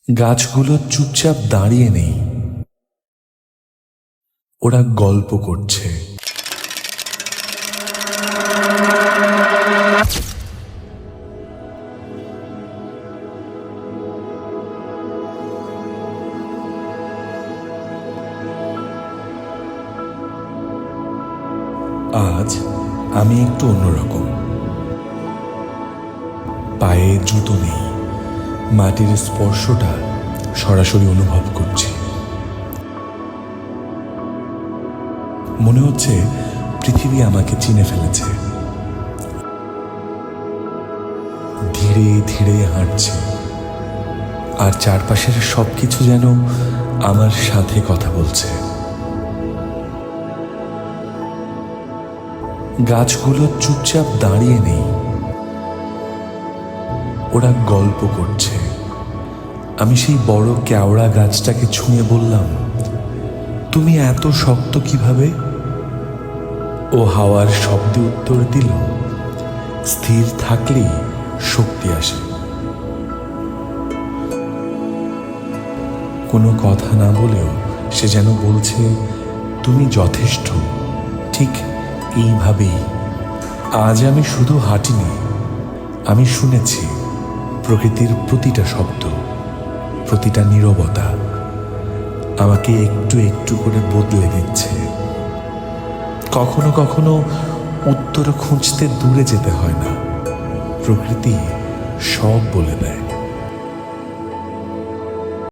গাছগুলো চুপচাপ দাঁড়িয়ে নেই, ওরা গল্প করছে। আজ আমি একটু অন্যরকম। পায়ে জুতো নেই, মাটির স্পর্শটা সরাসরি অনুভব করছি। মনে হচ্ছে পৃথিবী আমাকে চিনে ফেলেছে, ধীরে ধীরে হাঁটছে, আর চারপাশের সবকিছু যেন আমার সাথে কথা বলছে। গাছগুলো চুপচাপ দাঁড়িয়ে নেই, ওরা গল্প করছে। আমি সেই বড় কেওড়া গাছটাকে ছুঁয়ে বললাম, তুমি এত শক্ত কিভাবে? ও হাওয়ার শব্দে উত্তর দিল, স্থির থাকলেই শক্তি আসে। কোনো কথা না বলেও সে যেন বলছে, তুমি যথেষ্ট। ঠিক এইভাবেই আজ আমি শুধু হাঁটিনি, আমি শুনেছি প্রকৃতির প্রতিটা শব্দ, প্রতিটা নীরবতা আমাকে একটু একটু করে বদলে দিচ্ছে। কখনো কখনো উত্তর খুঁজতে দূরে যেতে হয় না, প্রকৃতি সব বলে দেয়।